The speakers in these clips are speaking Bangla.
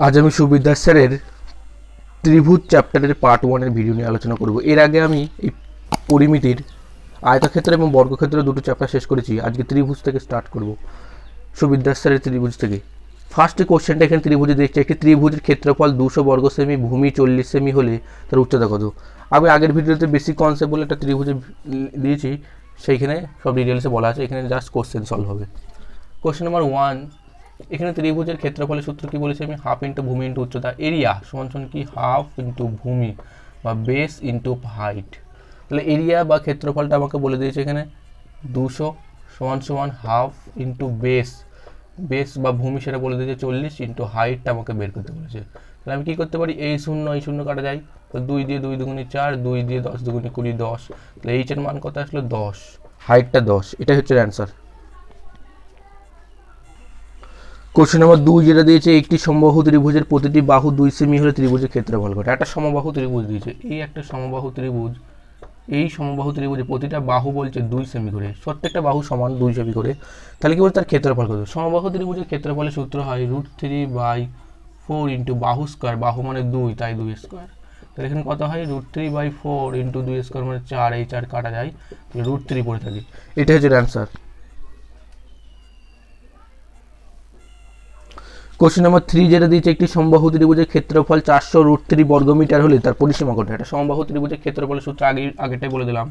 আজ আমি সুবিদ্যাস স্যারের ত্রিভুজ চ্যাপ্টারের পার্ট 1 এর ভিডিও নিয়ে আলোচনা করব। এর আগে আমি এই পরিমিতির আয়তক্ষেত্র এবং বর্গক্ষেত্র দুটো চ্যাপ্টার শেষ করেছি। আজকে ত্রিভুজ থেকে স্টার্ট করব, সুবিদ্যাস স্যারের ত্রিভুজ থেকে। ফার্স্ট কোশ্চেনটা এখানে ত্রিভুজে দেখছি, একটি ত্রিভুজের ক্ষেত্রফল 200 বর্গ সেমি, ভূমি 40 সেমি হলে তার উচ্চতা কত। আমি আগের ভিডিওতে বেসিক কনসেপ্ট বলে একটা ত্রিভুজে দিয়েছি, সেইখানে সব ডিটেলসে বলা আছে। এখানে জাস্ট কোশ্চেন সলভ হবে। কোশ্চেন নাম্বার 1, এখানে ত্রিভুজের ক্ষেত্রফলের সূত্র কি বলেছি আমি? হাফ ইন্টু ভূমি ইন্টু উচ্চতা, এরিয়া সমান সমান কি হাফ ইন্টু ভূমি বা বেস ইন্টু হাইট। তাহলে এরিয়া বা ক্ষেত্রফলটা আমাকে বলে দিয়েছে এখানে 200 সমান সমান হাফ ইন্টু বেস, বেস বা ভূমি সেটা বলে দিয়েছে 40 ইন্টু হাইটটা আমাকে বের করতে বলেছে। তাহলে আমি কী করতে পারি? এই শূন্য কাটা যায়, তো 2 দিয়ে 2 দুগুণে 4, 2 দিয়ে 10 দুগুণে 20, 10। তাহলে এইচের মান কত আসলো? 10, হাইটটা 10। এটাই হচ্ছে অ্যান্সার। কোশ্চেন নাম্বার 2 যেটা দিয়েছে, একটি সমবাহু ত্রিভুজের প্রতিটি বাহু 2 সেমি হলে ত্রিভুজের ক্ষেত্রফল কত। একটা সমবাহু ত্রিভুজ দিয়েছে, এই একটা সমবাহু ত্রিভুজ, এই সমবাহু ত্রিভুজে প্রতিটা বাহু বলছে 2 সেমি করে, প্রত্যেকটা বাহু সমান 2 সেমি করে। তাহলে কি বলছে? তার ক্ষেত্রফল কত। সমবাহু ত্রিভুজের ক্ষেত্রফলের সূত্র হয় √3/4 ইন্টু বাহু স্কোয়ার, বাহু মানে 2 তাই 2 স্কোয়ার। তাহলে এখানে কত হয়? √3/4 ইন্টু 2 স্কোয়ার মানে 4, এই 4 কাটা যায়, √3 পড়ে থাকে। এটা হচ্ছে অ্যান্সার। কোশ্চেন নাম্বার 3 যেটা দিয়েছে, একটি সমবাহু ত্রিভুজের ক্ষেত্রফল 400 √3 বর্গমিটার হলে তার পরিসীমা কত। একটা সমবাহু ত্রিভুজের ক্ষেত্রফলের সূত্র আগেটাই বলে দিলাম,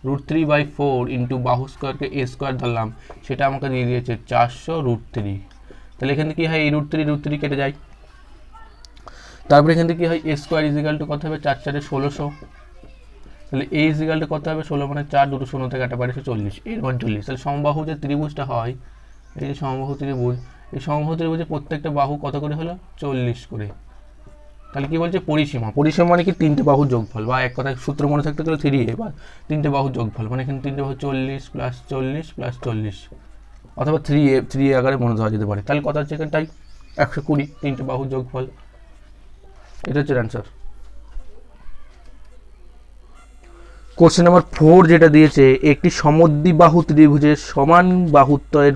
√3/4 ইন্টু বাহু স্কোয়ারকে এ স্কোয়ার ধরলাম, সেটা আমাকে দিয়ে দিয়েছে 400 √3। তাহলে এখান থেকে কী হয়? এই √3 কেটে যায়। তারপরে এখান থেকে কী হয়? এ স্কোয়ার ইজিক্যাল টু কত হবে? 4 4 1600। তাহলে এ ইজিক্যাল টু কত হবে? 16 মানে 4, দুটো শূন্য থেকে কাটা পারে 40, এর মান 40। তাহলে সমবাহু যে ত্রিভুজটা হয়, এই যে সমবাহু ত্রিভুজ, এই সমবাহু ত্রিভুজে প্রত্যেকটা বাহু কত করে হলো? 40 করে। তাহলে কি বলছে? পরিসীমা। পরিসীমা মানে কি? তিনটে বাহুর যোগফল, বা এক কথায় সূত্র মনে থাকতে গেলে 3a, বা তিনটে বাহুর যোগফল, মানে এখানে তিনটে বাহু 40 + 40 + 40, অথবা 3a আকারে মনে ধরা যেতে পারে। তাহলে কত হচ্ছে এখানটাই? 120, তিনটে বাহুর যোগফল। এটা হচ্ছে অ্যান্সার। কোশ্চেন নাম্বার 4 যেটা দিয়েছে, একটি সমদ্বিবাহু ত্রিভুজের সমান বাহুত্বয়ের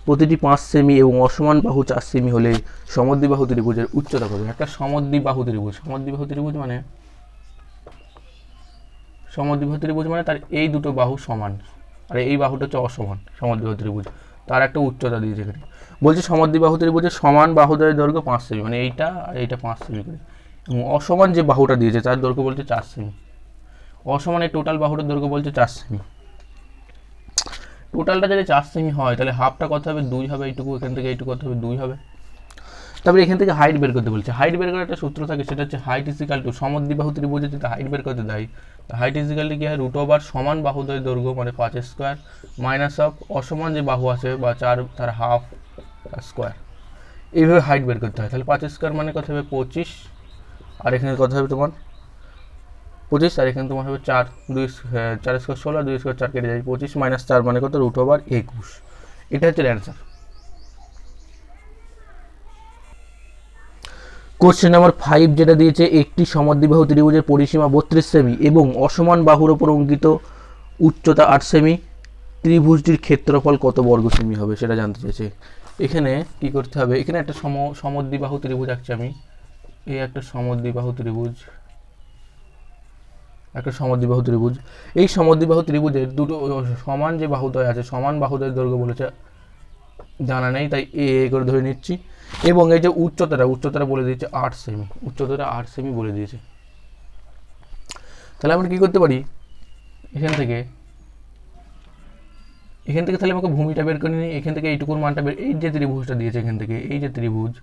প্রতিটি 5 সেমি এবং অসমান বাহু 4 সেমি হলে সমদ্বিবাহু ত্রিভুজের উচ্চতা কত। একটা সমদ্বিবাহু ত্রিভুজ, সমদ্বিবাহু ত্রিভুজ মানে তার এই দুটো বাহু সমান আর এই বাহুটা হচ্ছে অসমান, সমদ্বিবাহু ত্রিভুজ। তার একটা উচ্চতা দিয়েছে এখানে। বলছে সমদ্বিবাহু ত্রিভুজের সমান বাহুদ্বয়ের দৈর্ঘ্য 5 সেমি, মানে এইটা আর এইটা 5 সেমি করে, এবং অসমান যে বাহুটা দিয়েছে তার দৈর্ঘ্য বলছে 4 সেমি। অসমান এই টোটাল বাহুটার দৈর্ঘ্য বলছে 4 সেমি। টোটালটা যদি 4 সেমি হয়, তাহলে হাফটা কত হবে? 2 হবে, এইটুকু এখান থেকে এইটুকু কত হবে? 2 হবে। তারপরে এখান থেকে হাইট বের করতে বলছে। হাইট বের করার একটা সূত্র থাকে, সেটা হচ্ছে হাইট ইজিক্যাল টু, সমদ্বিবাহু ত্রিভুজে যদি হাইট বের করতে দেয়, হাইট ইজিক্যাল টু কি হয়? √ সমান বাহুদ্বয়ের দৈর্ঘ্য মানে 5 স্কোয়ার মাইনাস অফ অসমান যে বাহু আছে বা 4 তার হাফ স্কোয়ার। এইভাবে হাইট বের করতে হয়। তাহলে 5 স্কোয়ার মানে কত হবে? 25, আর এখানে কত হবে তোমার? 25, আর এখানে তোমার হবে 4, 4 স্কোয়ার 16, 2 স্কোয়ার 4 কেটে যায়, 25 - 4 মানে কত? √21। এটা হচ্ছে অ্যান্সার। কোশ্চেন নাম্বার 5 যেটা দিয়েছে, একটি সমদ্বিবাহু ত্রিভুজের পরিসীমা 32 সেমি এবং অসমান বাহুর ওপর অঙ্কিত উচ্চতা 8 সেমি, ত্রিভুজটির ক্ষেত্রফল কত বর্গ সেমি হবে সেটা জানতে চাইছে। এখানে কি করতে হবে? এখানে একটা সমদ্বিবাহু ত্রিভুজ আঁকছি আমি। এই একটা সমদ্বিবাহু ত্রিভুজ, এই সমদ্বিবাহু ত্রিভুজের দুটো সমান যে বাহুদ্বয় আছে, সমান বাহুদ্বয়ের দৈর্ঘ্য বলেছে জানা নেই, তাই এ করে ধরে নিচ্ছি। এবং এই যে উচ্চতাটা বলে দিয়েছে 8 সেমি, উচ্চতাটা 8 সেমি বলে দিয়েছে। তাহলে আমরা কি করতে পারি? এখান থেকে তাহলে আমাকে ভূমিটা বের করে নিই। এখান থেকে এইটুকুর মানটা এই যে ত্রিভুজটা দিয়েছে এখান থেকে, এই যে ত্রিভুজ,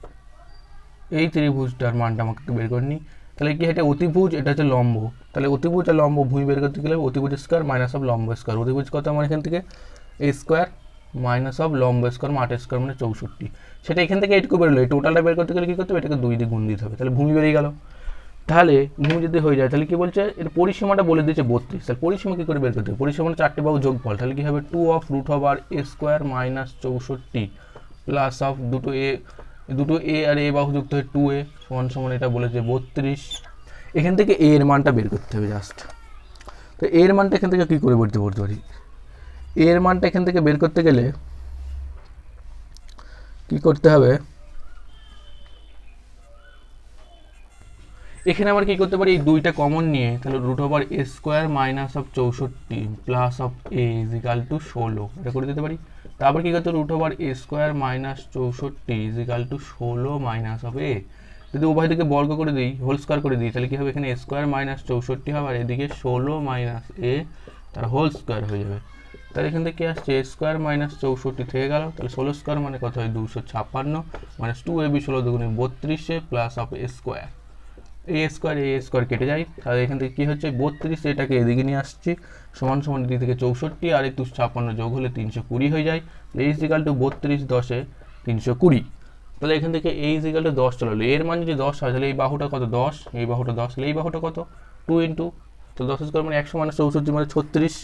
এই ত্রিভুজটার মানটা আমাকে বের করে নিই। তাহলে কি এটা অতিভুজ, এটা হচ্ছে লম্ব। তাহলে অতিভুজ আর লম্ব ভূমি বের করতে গেলে অতিভুজ স্কোয়ার মাইনাস অফ লম্ব স্কোয়ার। অতিভুজ কত আমার এখান থেকে? এ স্কোয়ার মাইনাস অফ লম্ব স্কোয়ার 8 স্কোয়ার মানে 64। সেটা এখান থেকে এইটুকু বেরোলো। এই টোটালটা বের করতে গেলে কী করতে হবে? এটাকে 2 দিয়ে গুণ দিতে হবে। তাহলে ভূমি বেরিয়ে গেল। তাহলে ভূমি যদি হয়ে যায়, তাহলে কি বলছে? এর পরিসীমাটা বলে দিয়েছে 32। তাহলে পরিসীমা কী করে বের করতে হবে? পরিসীমা 4টে বাহু যোগফল। তাহলে কী হবে? 2 of √a square minus 64 plus of দুটো এ আর এ বাহু যুক্ত হয়ে 2a সমান এটা বলেছে 32। এখান থেকে এ এর মানটা বের করতে হবে জাস্ট। তো এর মানটা এখান থেকে কী করে বলতে পারি? এর মানটা এখান থেকে বের করতে গেলে কি করতে হবে? এখানে আবার কি করতে পারি, এই দুইটা কমন নিয়ে তাহলে root over a square minus of 64 plus of a is equal to 16 এটা করে দিতে পারি। তারপর কি করতে, root over a square minus 64 is equal to 16 minus of a. যদি উভয় দিকে বর্গ করে দিই, হোল স্কোয়ার করে দিই, তাহলে কি হবে, এখানে এ স্কোয়ার মাইনাস 64 হবে, আর এদিকে 16 মাইনাস এ তার হোল স্কোয়ার হয়ে যাবে। তাহলে এখান থেকে কি আসছে, এ স্কোয়ার মাইনাস 64 থেকে গেল, তাহলে 16 স্কোয়ার মানে কত হয় 256 মাইনাস 2ab 16 দুগুণে 32 plus of A square, A square কেটে যায়, তাহলে এখান থেকে কি হচ্ছে 32 এটাকে এদিকে নিয়ে আসছি, সমান সমান এদিক থেকে 64 আর এই 256 যোগ হলে 320 হয়ে যায়। এ ইজ ইকাল টু 32 10 320। তাহলে এখান থেকে এ ইজ ইকাল টু 10 চলে এলো, এর মান যদি 10 হয় তাহলে এই বাহুটা কত 10, এই বাহুটা 10, তাহলে এই বাহুটা কত 2 ইন্টু, তো 10 স্কোয়ার মানে 100 মানে 64 মানে 36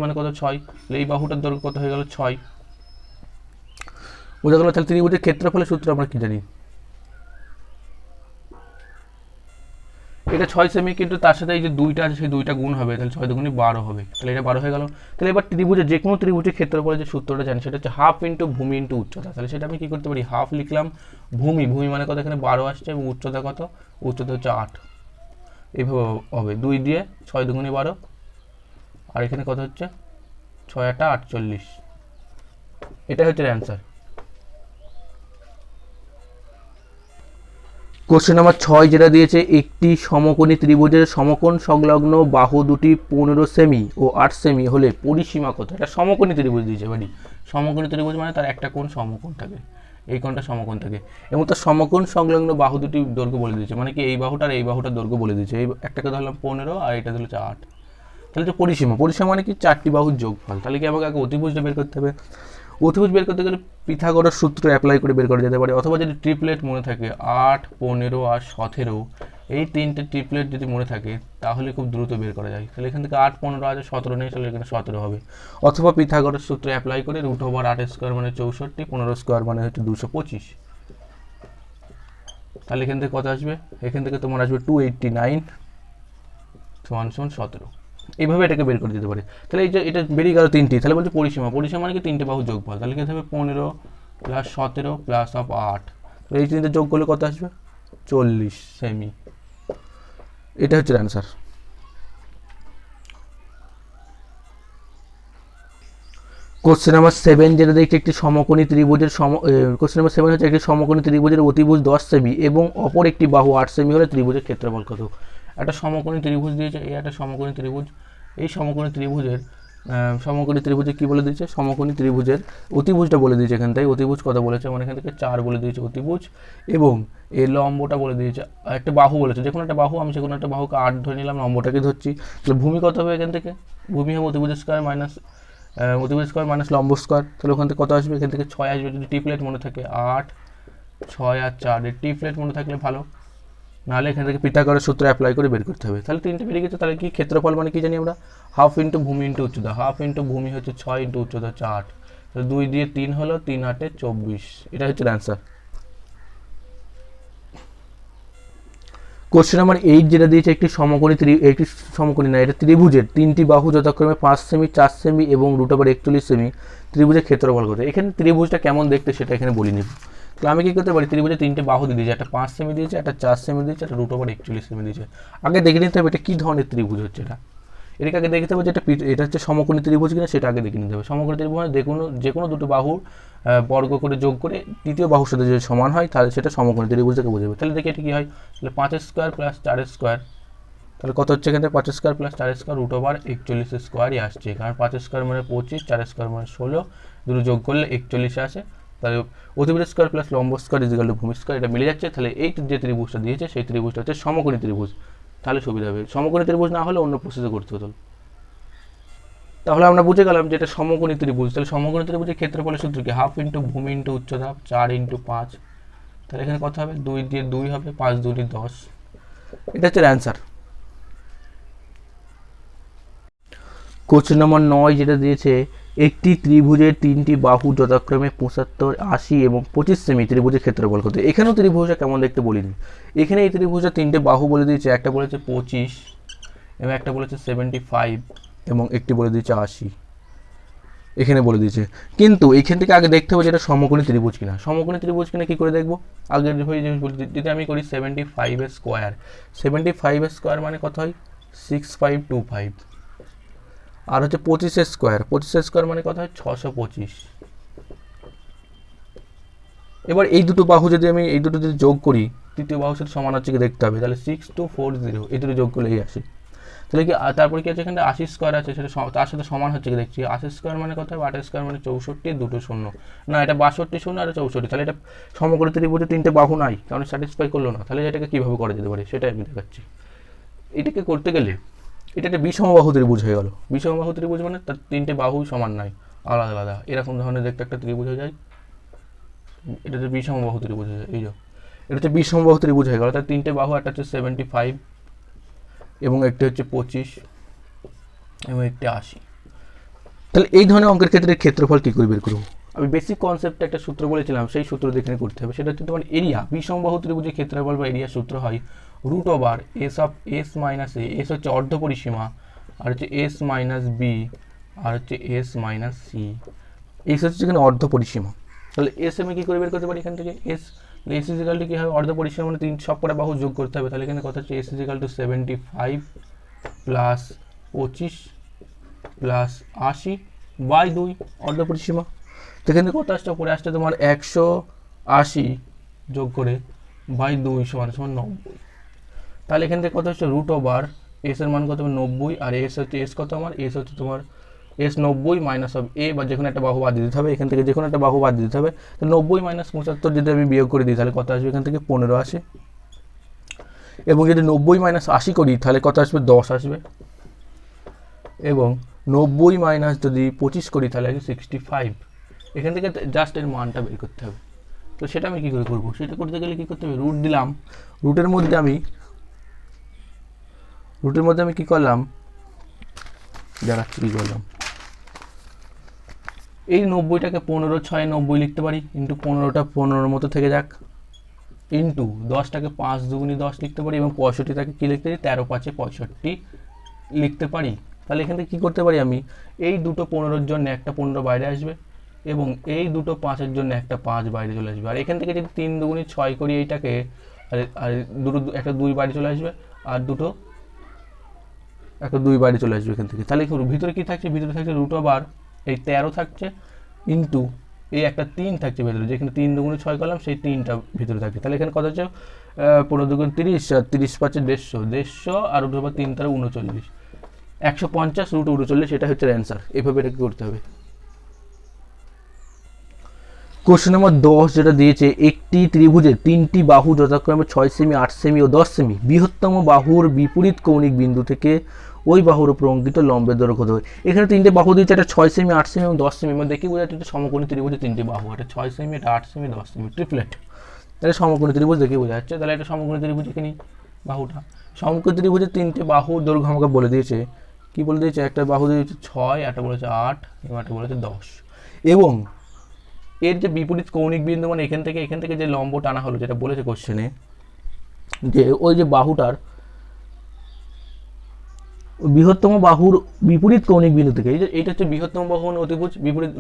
মানে কত 6, তাহলে এই বাহুটার দৈর্ঘ্য কত হয়ে গেল 6। বোঝা গেল। তাহলে ত্রিভুজের ক্ষেত্রফলের সূত্র আমরা কি জানি, এটা 6 সেমি, কিন্তু তার সাথে এই যে দুইটা আছে সেই দুইটা গুণ হবে, তাহলে 6 দুগুণে 12 হবে, তাহলে এটা 12 হয়ে গেল। তাহলে এবার ত্রিভুজের যে কোনো ত্রিভুজের ক্ষেত্রফলের যে সূত্রটা জানি সেটা হচ্ছে হাফ ইন্টু ভূমি ইন্টু উচ্চতা। তাহলে সেটা আমি কি করতে পারি, হাফ লিখলাম, ভূমি মানে কত, এখানে 12 আসছে, এবং উচ্চতা কত, উচ্চতা হচ্ছে 8, এইভাবে হবে 2 দিয়ে 6 দুগুণে 12, আর এখানে কত হচ্ছে 6 8 48, এটা হচ্ছে অ্যান্সার। কোশ্চেন নাম্বার 6 যেটা দিয়েছে, একটি সমকোণী ত্রিভুজের সমকোণ সংলগ্ন বাহু দুটি 15 সেমি ও 8 সেমি হলে পরিসীমা কত। এটা সমকোণী ত্রিভুজ দিয়েছে, মানে সমকোণী ত্রিভুজ মানে তার একটা কোণ সমকোণ থাকে, এই কোণটা সমকোণ থাকে, এবং তার সমকোণ সংলগ্ন বাহু দুটি দৈর্ঘ্য বলে দিয়েছে, মানে কি এই বাহুটার এই বাহুটার দৈর্ঘ্য বলে দিয়েছে, এই একটাকে ধরলাম 15 আর এটা ধরলে 8, তাহলে যে পরিসীমা মানে কি 4টি বাহুর যোগফল। তাহলে কি আমাকে আগে অতিভুজটা বের করতে হবে, অতিভুজ বের করতে গেলে পিথাগোরাস সূত্র অ্যাপ্লাই করে বের করা যেতে পারে, অথবা যদি ট্রিপলেট মনে থাকে 8 15 আর 17, এই তিনটে ট্রিপলেট যদি মনে থাকে তাহলে খুব দ্রুত বের করা যায়। তাহলে এখান থেকে 8 15 আছে, 17 নেই, তাহলে এখানে 17 হবে, অথবা পিথাগোরাস সূত্র অ্যাপ্লাই করে রুট ওভার 8 স্কোয়ার মানে 64, 15 স্কোয়ার মানে হচ্ছে 225, তাহলে এখান থেকে কত আসবে, এখান থেকে তোমার আসবে 289 সমান 17, এইভাবে এটাকে বের করে দিতে পারে। তাহলে এই যে এটা বেরিয়ে গেল 3টি, তাহলে বলছে পরিসীমা মানে কি 3টে বাহু যোগফল, তাহলে কি হবে 15 প্লাস 17 প্লাস অফ 8, এই 3টে যোগ করলে কত আসবে 40 সেমি, এটা হচ্ছে অ্যান্সার। কোশ্চেন নাম্বার 7 যেটা দেখছি, একটি সমকোণী ত্রিভুজের কোশ্চেন নাম্বার 7 হচ্ছে একটি সমকোণী ত্রিভুজের অতিভুজ 10 সেমি এবং অপর একটি বাহু 8 সেমি হলে ত্রিভুজের ক্ষেত্রফল কত। একটা সমকোণী ত্রিভুজ দিয়েছে, এই একটা সমকোণী ত্রিভুজ, এই সমকোণী ত্রিভুজের কি বলে দিয়েছে, সমকোণী ত্রিভুজের অতিভুজটা বলে দিয়েছে এখান থেকে, অতিভুজ কত বলেছে, মানে এখান থেকে 4 বলে দিয়েছে অতিভুজ, এবং এই লম্বটা বলে দিয়েছে, একটা বাহু বলেছে, যে কোনো একটা বাহু, আমি যে কোনো একটা বাহুকে 8 ধরে নিলাম, লম্বটাকে ধরছি, তাহলে ভূমি কত হবে এখান থেকে, ভূমি হবে অতিভুজ স্কোয়ার মাইনাস লম্ব স্কোয়ার, তাহলে ওখান থেকে কত আসবে, এখান থেকে 6 আসবে, যদি টিপ্লেট মনে থাকে 8 6 আর 4, এর টিপ্লেট মনে থাকলে ভালো, নাহলে এখান থেকে পিথাগোরাস সূত্র অ্যাপ্লাই করে বের করতে হবে। তাহলে 3টে বেরিয়ে গেছে, তাহলে কি ক্ষেত্রফল মানে কি জানি আমরা, হাফ ইন্টু ভূমি ইন্টু উচ্চতা, হাফ ইন্টু ভূমি হচ্ছে 6 ইন্টু উচ্চতা হচ্ছে 8, তাহলে 2 দিয়ে 3 হলো, 3 8 24, এটা হচ্ছে অ্যান্সার। কোশ্চেন নাম্বার 8 যেটা দিয়েছে, একটি সমকোণী না, এটা ত্রিভুজের 3টি বাহু যথাক্রমে 5 সেমি 4 সেমি এবং রুট ওভার 41 সেমি, ত্রিভুজের ক্ষেত্রফল কত। এখানে ত্রিভুজটা কেমন দেখতে সেটা এখানে বলিনি, তাহলে আমি কি করতে পারি, ত্রিভুজের 3টে বাহু দিয়ে দিয়েছে, একটা 5 সেমি দিয়েছে, একটা 4 সেমি দিয়েছে, একটা রুট ওভার 41 সেমি দিয়েছে। আগে দেখে নিতে হবে এটা কী ধরনের ত্রিভুজ হচ্ছে, এটাকে আগে দেখতে হবে যে এটা হচ্ছে সমকোণী ত্রিভুজ কিনা, সেটা আগে দেখে নিতে হবে। সমকোণী ত্রিভুজ মানে যে কোনো দুটো বাহুর বর্গ করে যোগ করে তৃতীয় বাহুর সাথে যদি সমান হয় তাহলে সেটা সমকোণী ত্রিভুজ থেকে বোঝাবে। তাহলে দেখি এটা কি হয়, তাহলে 5 স্কোয়ার প্লাস 4 স্কোয়ার, তাহলে কত হচ্ছে এখান থেকে 5 square plus 4 square root over 41 স্কোয়ারই আসছে, কারণ 5 স্কোয়ার মানে 25, 4 স্কোয়ার মানে 16, দুটো যোগ করলে 41 আসে, তাহলে অতিভুজ স্কোয়ার প্লাস লম্ব স্কোয়ার ইজ ইকুয়াল টু ভূমি স্কোয়ার, এটা মিলে যাচ্ছে। তাহলে এই যে ত্রিভুজটা দিয়েছে সেই ত্রিভুজটা হচ্ছে সমকোণী ত্রিভুজ, তাহলে সুবিধা হবে। সমকোণী ত্রিভুজ না হলে অন্য প্রসেসে করতে হতো। তাহলে আমরা বুঝে গেলাম যে এটা সমকোণী ত্রিভুজ। তাহলে সমকোণী ত্রিভুজের ক্ষেত্রফলের সূত্র কি, হাফ ইন্টু ভূমি ইন্টু উচ্চতা 4 ইন্টু 5, তাহলে এখানে কত হবে 2 দিয়ে 2 হবে, 5 2 10, এটা হচ্ছে অ্যান্সার। কোশ্চেন নম্বর 9 যেটা দিয়েছে, একটি ত্রিভুজের 3টি বাহু যথাক্রমে 75 80 এবং 25 সেমি, ত্রিভুজের ক্ষেত্রফল কত। এখানেও ত্রিভুজটা কেমন দেখতে বলিনি, এখানে এই ত্রিভুজের 3টে বাহু বলে দিয়েছে, একটা বলেছে 25 এবং একটা বলেছে 75 এবং একটি বলে দিয়েছে 80। এখানে বলে দিয়েছে। কিন্তু এইখান থেকে আগে দেখতে হবে যে এটা সমকোণী ত্রিভুজ কিনা। সমকোণী ত্রিভুজ কিনা কী করে দেখবো? আগে যদি আমি করি 75 স্কোয়ার, 75 স্কোয়ার মানে কত হয়? 6525। আর হচ্ছে 25 স্কোয়ার, 25 স্কোয়ার মানে কত হয়? 625। এবার এই দুটো বাহু যদি আমি এই দুটো যদি যোগ করি, তৃতীয় বাহুর সাথে সমান হচ্ছে কি দেখতে হবে। তাহলে 6240 এই দুটো যোগ করলেই আসে। তাহলে কি তারপরে কি আছে? এখানে 80 স্কোয়ার আছে, সেটা তার সাথে সমান হচ্ছে কি দেখছি। 80 স্কোয়ার মানে কত হবে? 8 স্কোয়ার মানে 64, দুটো শূন্য না, এটা 62 শূন্য আর 64। তাহলে এটা সমকোণী ত্রিভুজে তিনটে বাহু নাই, কারণ স্যাটিসফাই করলো না। তাহলে এটাকে কীভাবে করা যেতে পারে সেটাই আমি দেখাচ্ছি। এটাকে করতে গেলে এটা একটা বিষমবাহু ত্রিভুজ হয়ে গেল। বিষমবাহু ত্রিভুজ মানে তার তিনটে বাহু সমান নাই, আলাদা আলাদা এরকম ধরনের দেখতে একটা ত্রিভুজ হয়ে যায়। এটা হচ্ছে বিষমবাহু ত্রিভুজ হয়ে যায়। এই যে এটা হচ্ছে বিষমবাহু ত্রিভুজ হয়ে গেল। তার তিনটে বাহু, একটা হচ্ছে 75 এবং একটি হচ্ছে 25 এবং একটি 80। তাহলে এই ধরনের অঙ্কের ক্ষেত্রে ক্ষেত্রফল কী করে বের করবো? আমি বেসিক কনসেপ্টে একটা সূত্র বলেছিলাম, সেই সূত্র দেখে করতে হবে। সেটা হচ্ছে তোমার এরিয়া। বিষমবাহু ত্রিভুজের ক্ষেত্রফল বা এরিয়া সূত্র হয় √s of s minus A. S হচ্ছে অর্ধ পরিসীমা, আর হচ্ছে s মাইনাস বি, আর হচ্ছে s মাইনাস সি। এস হচ্ছে এখানে অর্ধ পরিসীমা। তাহলে এস আমি কী করে বের করতে পারি এখান থেকে? এস ইজিক্যাল টু কী হবে? অর্ধ পরিসীমা মানে তিন সব কটা বাহু যোগ করতে হবে। তাহলে এখানে কথা হচ্ছে S is equal to 75 plus 25 plus 80/2 অর্ধ পরিসীমা। তো এখানে কত আসছে? উপরে আসছে তোমার 180 যোগ করে /2 সমান 90। তাহলে এখান থেকে কত হচ্ছে? √s এর মান কত হবে? 90। আর এস হচ্ছে এস কত আমার? এস হচ্ছে তোমার এস 90 মাইনাস অফ এ, বা যে কোনো একটা বাহু বাদ দিতে হবে। এখান থেকে যে কোনো একটা বাহু বাদ দিতে হবে। তো 90 মাইনাস 75 যদি আমি বিয়োগ করে দিই তাহলে কত আসবে? এখান থেকে 15 আসে। এবং যদি 90 মাইনাস 80 করি তাহলে কত আসবে? 10 আসবে। এবং 90 মাইনাস যদি 25 করি তাহলে আসবে 65। এখান থেকে জাস্ট এর মানটা বের করতে হবে। তো সেটা আমি কী করে করবো? সেটা করতে গেলে কী করতে হবে? রুট দিলাম। রুটের মধ্যে আমি কী করলাম? দেখাচ্ছি কী করলাম। এই 90টাকে 15 6 90 লিখতে পারি, ইন্টু 15টা 15-র মতো থেকে যাক, ইন্টু 10টাকে 5 দুগুণি 10 লিখতে পারি, এবং 65টাকে কী লিখতে পারি? 13 5 65 লিখতে পারি। তাহলে এখান থেকে কী করতে পারি? আমি এই দুটো 15-র জন্য একটা 15 বাইরে আসবে, এবং এই দুটো 5-এর জন্য একটা 5 বাইরে চলে আসবে। আর এখান থেকে যদি 3 দুগুণি 6 করি এইটাকে, আর দুটো একটা 2 বাইরে চলে আসবে, আর দুটো একটা 2 বাইরে চলে আসবে এখান থেকে। তাহলে ভিতরে কী থাকছে? ভিতরে থাকছে √, এই 13 থাকছে, ইন্টু এই একটা 3 থাকছে ভেতরে, যেখানে 3 দুগুণে 6 করলাম সেই 3টা ভিতরে থাকে। তাহলে এখানে কত হচ্ছে? 15 দুগুণ 30, আর 30 5 150, আর √3 3 39, 150 √39, এটা হচ্ছে অ্যান্সার। এভাবে এটাকে করতে হবে। কোশ্চেন নম্বর 10 যেটা দিয়েছে, একটি ত্রিভুজের তিনটি বাহু যথাক্রমে 6 সেমি, 8 সেমি ও 10 সেমি। বৃহত্তম বাহুর বিপরীত কৌণিক বিন্দু থেকে ওই বাহুর উপর অঙ্কিত লম্বের দৈর্ঘ্য কত হয়? এখানে তিনটে বাহু দিয়েছে, একটা 6 সেমি, 8 সেমি এবং 10 সেমি। মানে দেখি বোঝা যাচ্ছে এটা সমকোণী ত্রিভুজের তিনটি বাহু, এটা 6 সেমি, এটা 8 সেমি, 10 সেমি, ট্রিপলেট। তাহলে সমকোণী ত্রিভুজ দেখে বোঝা যাচ্ছে। তাহলে এটা সমকোণী ত্রিভুজ, এখানে বাহুটা সমকোণী ত্রিভুজের তিনটে বাহুর দৈর্ঘ্য আমাকে বলে দিয়েছে। কি বলে দিয়েছে? একটা বাহু দিয়েছে 6, একটা বলেছে 8 এবং একটা বলেছে 10। এবং এর যে বিপরীত কৌণিক বিন্দু, মানে এখান থেকে যে লম্ব টানা হলো, যেটা বলেছে কোশ্চেনে, যে ওই যে বাহুটার বৃহত্তম বাহুর বিপরীত কৌণিক বিন্দু থেকে, এই যে এটা হচ্ছে বৃহত্তম বাহু অতিভুজ,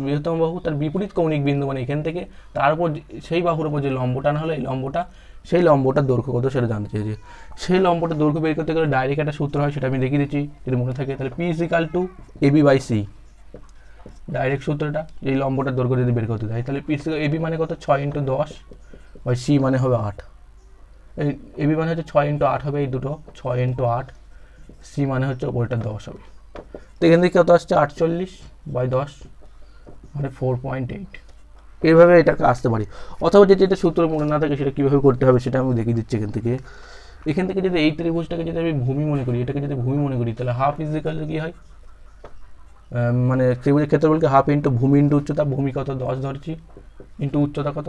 বৃহত্তম বাহু তার বিপরীত কৌণিক বিন্দু মানে এখান থেকে, তার উপর সেই বাহুর উপর যে লম্ব টানা হলো, এই লম্বটা, সেই লম্বটার দৈর্ঘ্য কত সেটা জানতে চেয়েছে। সেই লম্বটার দৈর্ঘ্য বের করতে গেলে ডাইরেক্ট একটা সূত্র হয়, সেটা আমি দেখিয়ে দিচ্ছি যদি মনে থাকে। তাহলে P = AB/C, ডাইরেক্ট সূত্রটা। এই লম্বটার দৈর্ঘ্য যদি বের করতে দেয় তাহলে AB মানে কত? 6 × 10 বাই C মানে হবে 8। এই AB মানে হচ্ছে 6 × 8 হবে, এই দুটো 6 × 8, C মানে হচ্ছে ওপরটা 10 হবে। তো এখান থেকে কত আসছে? 48/10 মানে 4.8। এইভাবে এটাকে আসতে পারি। অথবা যদি এটা সূত্র মনে না থাকে সেটা কীভাবে করতে হবে সেটা আমি দেখিয়ে দিচ্ছি। এখান থেকে যদি এই ত্রিভুজটাকে যদি আমি ভূমি মনে করি, এটাকে যদি ভূমি মনে করি, তাহলে হাফ ইজিক্যাল টু কী হয়? মানে ত্রিভুজের ক্ষেত্রফলকে হাফ ইন্টু ভূমি ইন্টু উচ্চতা। ভূমি কত? 10 ধরছি, ইন্টু উচ্চতা কত?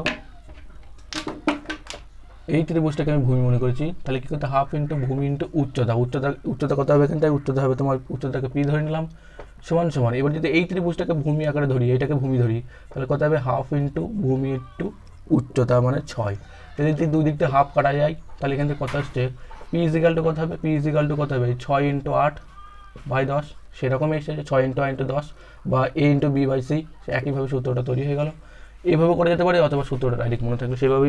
এই ত্রিভুজটাকে আমি ভূমি মনে করেছি। তাহলে কী করতে? হাফ ইন্টু ভূমি ইন্টু উচ্চতা কত হবে? এখান থেকে উচ্চতা হবে তোমার, উচ্চতাকে P ধরে নিলাম, সমান। এবার যদি এই ত্রিভুজটাকে ভূমি আকারে ধরি, এটাকে ভূমি ধরি, তাহলে কত হবে? হাফ ইন্টু ভূমি ইন্টু উচ্চতা মানে 6। যদি দুই দিকটা হাফ কাটা যায় তাহলে এখান থেকে কত আসছে? P = কত হবে? P = কত হবে? 6 × 8 বাই 10, সেরকমই এসে 6 ইন্টু আই ইন্টু 10 বা এ ইন্টু বি বাই সি, একইভাবে সূত্রটা তৈরি হয়ে গেল। এভাবে করে যেতে পারি, অথবা সূত্রটা ডাইরেক্ট মনে থাকবে সেভাবেই